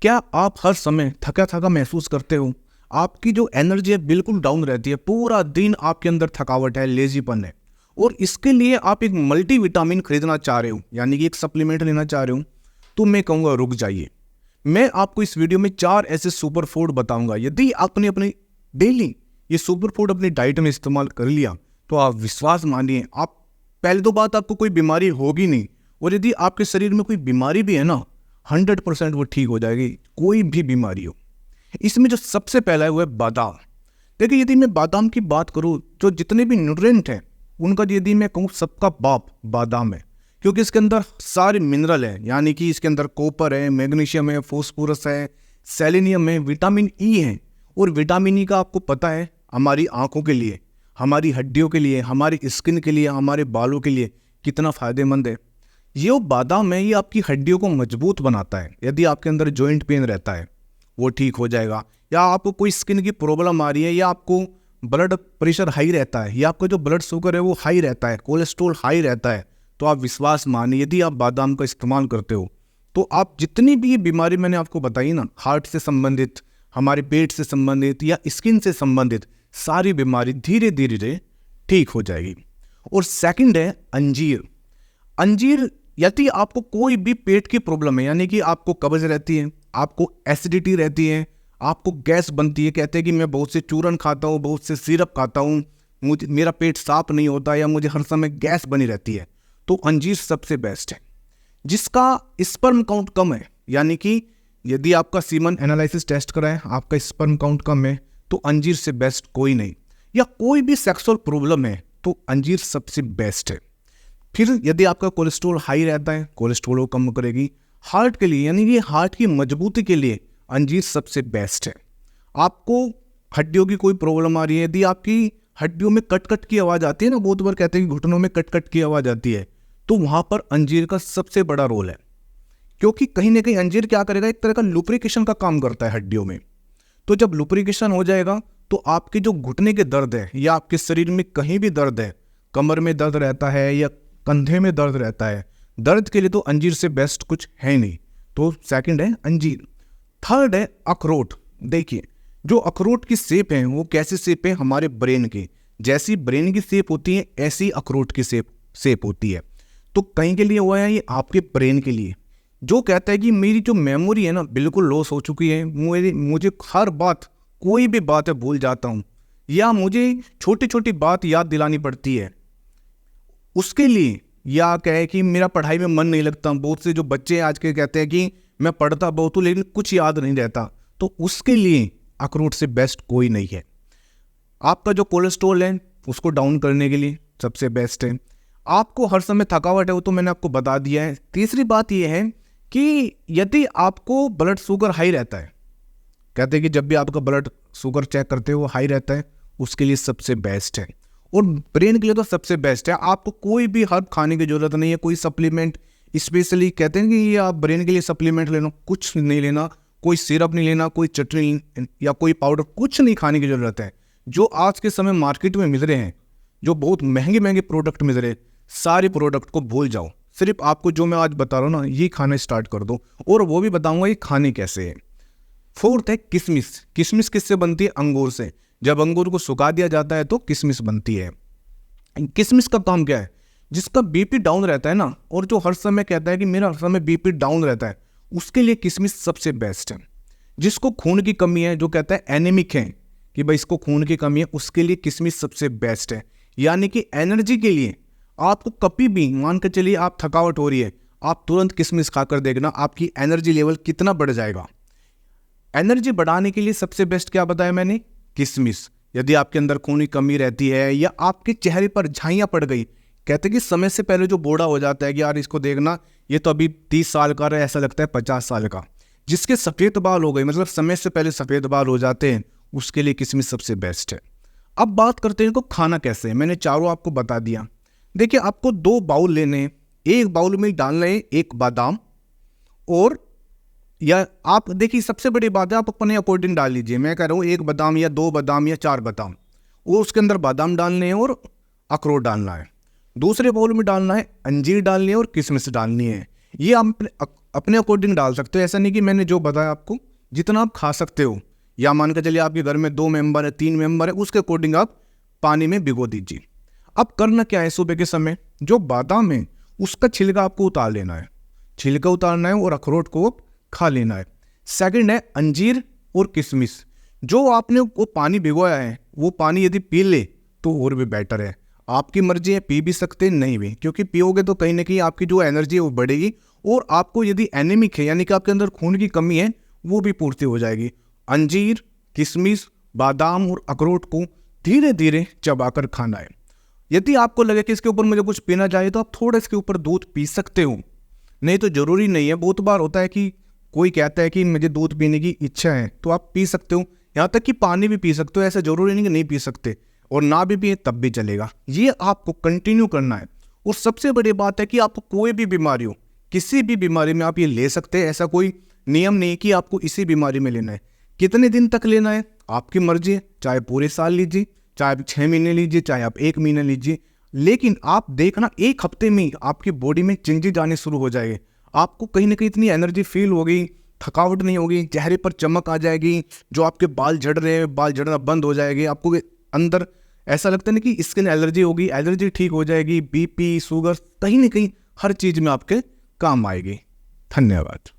क्या आप हर समय थका थका महसूस करते हो? आपकी जो एनर्जी है बिल्कुल डाउन रहती है, पूरा दिन आपके अंदर थकावट है, लेजीपन है, और इसके लिए आप एक मल्टीविटामिन खरीदना चाह रहे हो, यानी कि एक सप्लीमेंट लेना चाह रहे हो, तो मैं कहूँगा रुक जाइए। मैं आपको इस वीडियो में 4 ऐसे सुपर फूड बताऊंगा। यदि आपने अपने डेली ये सुपर फूड अपनी डाइट में इस्तेमाल कर लिया तो आप विश्वास मानिए, आप पहले तो बात आपको कोई बीमारी होगी नहीं, और यदि आपके शरीर में कोई बीमारी भी है ना, 100% वो ठीक हो जाएगी, कोई भी बीमारी हो। इसमें जो सबसे पहला है वो है बादाम। देखिए, यदि मैं बादाम की बात करूं, जो जितने भी न्यूट्रिएंट हैं उनका यदि मैं कहूँ सबका बाप बादाम है, क्योंकि इसके अंदर सारे मिनरल हैं, यानी कि इसके अंदर कॉपर है, मैग्नीशियम है, फॉस्फोरस है, सेलेनियम है, विटामिन ई है। और विटामिन ई का आपको पता है हमारी आंखों के लिए, हमारी हड्डियों के लिए, हमारी स्किन के लिए, हमारे बालों के लिए कितना फायदेमंद है। ये बादाम है, ये आपकी हड्डियों को मजबूत बनाता है। यदि आपके अंदर जॉइंट पेन रहता है वो ठीक हो जाएगा, या आपको कोई स्किन की प्रॉब्लम आ रही है, या आपको ब्लड प्रेशर हाई रहता है, या आपका जो ब्लड शुगर है वो हाई रहता है, कोलेस्ट्रॉल हाई रहता है, तो आप विश्वास मानिए यदि आप बादाम का इस्तेमाल करते हो तो आप जितनी भी बीमारी मैंने आपको बताई ना, हार्ट से संबंधित, हमारे पेट से संबंधित या स्किन से संबंधित सारी बीमारी धीरे धीरे ठीक हो जाएगी। और सेकंड है अंजीर। अंजीर, यदि आपको कोई भी पेट की प्रॉब्लम है, यानी कि आपको कब्ज रहती है, आपको एसिडिटी रहती है, आपको गैस बनती है, कहते हैं कि मैं बहुत से चूरन खाता हूँ, बहुत से सिरप खाता हूँ, मुझे मेरा पेट साफ नहीं होता, या मुझे हर समय गैस बनी रहती है, तो अंजीर सबसे बेस्ट है। जिसका स्पर्म काउंट कम है, यानी कि यदि आपका सीमन एनालिसिस टेस्ट कराए, आपका स्पर्म काउंट कम है, तो अंजीर से बेस्ट कोई नहीं। या कोई भी सेक्सुअल प्रॉब्लम है तो अंजीर सबसे बेस्ट है। फिर यदि आपका कोलेस्ट्रॉल हाई रहता है, कोलेस्ट्रॉल को कम करेगी। हार्ट के लिए, यानी कि हार्ट की मजबूती के लिए अंजीर सबसे बेस्ट है। आपको हड्डियों की कोई प्रॉब्लम आ रही है, यदि आपकी हड्डियों में कट कट की आवाज़ आती है ना, बहुत बार कहते हैं कि घुटनों में कट कट की आवाज़ आती है, तो वहाँ पर अंजीर का सबसे बड़ा रोल है, क्योंकि कहीं ना कहीं अंजीर क्या करेगा, एक तरह का लुब्रिकेशन का काम करता है हड्डियों में। तो जब लुब्रिकेशन हो जाएगा तो आपके जो घुटने के दर्द है, या आपके शरीर में कहीं भी दर्द है, कमर में दर्द रहता है या कंधे में दर्द रहता है, दर्द के लिए तो अंजीर से बेस्ट कुछ है नहीं। तो सेकंड है अंजीर। थर्ड है अखरोट। देखिए, जो अखरोट की शेप है वो कैसी शेप है, हमारे ब्रेन की जैसी ब्रेन की शेप होती है, ऐसी अखरोट की शेप होती है। तो कहीं के लिए हुआ है ये आपके ब्रेन के लिए, जो कहता है कि मेरी जो मेमोरी है ना बिल्कुल लॉस हो चुकी है, मुझे हर बात, कोई भी बात है भूल जाता हूँ, या मुझे छोटी छोटी बात याद दिलानी पड़ती है उसके लिए, या कहे कि मेरा पढ़ाई में मन नहीं लगता। बहुत से जो बच्चे आज के कहते हैं कि मैं पढ़ता बहुत हूँ लेकिन कुछ याद नहीं रहता, तो उसके लिए अखरोट से बेस्ट कोई नहीं है। आपका जो कोलेस्ट्रॉल है उसको डाउन करने के लिए सबसे बेस्ट है। आपको हर समय थकावट है वो तो मैंने आपको बता दिया है। तीसरी बात यह है कि यदि आपको ब्लड शुगर हाई रहता है, कहते हैं कि जब भी आपका ब्लड शुगर चेक करते हो वो हाई रहता है, उसके लिए सबसे बेस्ट है। और ब्रेन के लिए तो सबसे बेस्ट है। आपको कोई भी हर्ब खाने की जरूरत नहीं है, कोई सप्लीमेंट स्पेशली कहते हैं कि ये आप ब्रेन के लिए सप्लीमेंट लेना, कुछ नहीं लेना, कोई सिरप नहीं लेना, कोई चटनी या कोई पाउडर, कुछ नहीं खाने की जरूरत है। जो आज के समय मार्केट में मिल रहे हैं, जो बहुत महंगे महंगे प्रोडक्ट मिल रहे हैं, सारे प्रोडक्ट को भूल जाओ। सिर्फ आपको जो मैं आज बता रहा हूँ ना, ये खाना स्टार्ट कर दो, और वो भी बताऊंगा ये खाने कैसे है। फोर्थ है किशमिश। किशमिश किससे बनती है? अंगूर से। जब अंगूर को सुखा दिया जाता है तो किशमिश बनती है। किशमिश का काम क्या है? जिसका बीपी डाउन रहता है ना, और जो हर समय कहता है कि मेरा हर समय बीपी डाउन रहता है, उसके लिए किशमिश सबसे बेस्ट है। जिसको खून की कमी है, जो कहता है एनीमिक है कि भाई इसको खून की कमी है, उसके लिए किशमिश सबसे बेस्ट है। यानी कि एनर्जी के लिए आपको कभी भी मान कर चलिए आप थकावट हो रही है, आप तुरंत किशमिश खाकर देखना आपकी एनर्जी लेवल कितना बढ़ जाएगा। एनर्जी बढ़ाने के लिए सबसे बेस्ट क्या बताया मैंने? किशमिश। यदि आपके अंदर खून की कमी रहती है, या आपके चेहरे पर झाइयाँ पड़ गई, कहते हैं कि समय से पहले जो बूढ़ा हो जाता है कि यार इसको देखना ये तो अभी 30 साल का है, ऐसा लगता है 50 साल का, जिसके सफ़ेद बाल हो गए, मतलब समय से पहले सफ़ेद बाल हो जाते हैं, उसके लिए किशमिश सबसे बेस्ट है। अब बात करते हैं इनको खाना कैसे है। मैंने चारों आपको बता दिया। देखिए, आपको 2 बाउल लेने हैं, एक बाउल में डालना है एक बादाम, और या आप देखिए सबसे बड़ी बात है आप अपने अकॉर्डिंग डाल लीजिए। मैं कह रहा हूँ 1 बादाम या 2 बादाम या 4 बादाम, वो उसके अंदर बादाम डालने हैं और अखरोट डालना है। दूसरे बाउल में डालना है अंजीर डालनी है और किशमिश डालनी है। ये आप अपने अकॉर्डिंग डाल सकते हो। ऐसा नहीं कि मैंने जो बताया आपको, जितना आप खा सकते हो, या मान के चलिए आपके घर में 2 मेंबर है, 3 मेंबर है, उसके अकॉर्डिंग आप पानी में भिगो दीजिए। अब करना क्या है, सुबह के समय जो बादाम है उसका छिलका आपको उतार लेना है, छिलका उतारना है और अखरोट को खा लेना है। सेकंड है अंजीर और किशमिश, जो आपने वो पानी भिगोया है वो पानी यदि पी ले तो और भी बेटर है। आपकी मर्जी है, पी भी सकते हैं, नहीं भी, क्योंकि पियोगे तो कहीं ना कहीं आपकी जो एनर्जी है वो बढ़ेगी और आपको यदि एनीमिक है यानी कि आपके अंदर खून की कमी है वो भी पूर्ति हो जाएगी। अंजीर, किशमिश, बादाम और अखरोट को धीरे धीरे चबाकर खाना है। यदि आपको लगे कि इसके ऊपर मुझे कुछ पीना चाहिए तो आप थोड़ा इसके ऊपर दूध पी सकते हो, नहीं तो जरूरी नहीं है। बहुत बार होता है कि कोई कहता है कि मुझे दूध पीने की इच्छा है तो आप पी सकते हो, यहाँ तक कि पानी भी पी सकते हो, ऐसा जरूरी नहीं कि नहीं पी सकते, और ना भी पिए तब भी चलेगा। ये आपको कंटिन्यू करना है। और सबसे बड़ी बात है कि आपको कोई भी बीमारी हो, किसी भी बीमारी में आप ये ले सकते हैं, ऐसा कोई नियम नहीं कि आपको इसी बीमारी में लेना है। कितने दिन तक लेना है आपकी मर्जी है, चाहे पूरे साल लीजिए, चाहे आप 6 महीने लीजिए, चाहे आप 1 महीना लीजिए, लेकिन आप देखना 1 हफ्ते में आपकी बॉडी में चेंजेस आने शुरू हो जाएंगे। आपको कहीं ना कहीं इतनी एनर्जी फील होगी, थकावट नहीं होगी, चेहरे पर चमक आ जाएगी, जो आपके बाल झड़ रहे हैं बाल झड़ना बंद हो जाएंगे, आपको अंदर ऐसा लगता है ना कि स्किन एलर्जी होगी, एलर्जी ठीक हो जाएगी, बीपी, शुगर, कहीं ना कहीं हर चीज़ में आपके काम आएगी। धन्यवाद।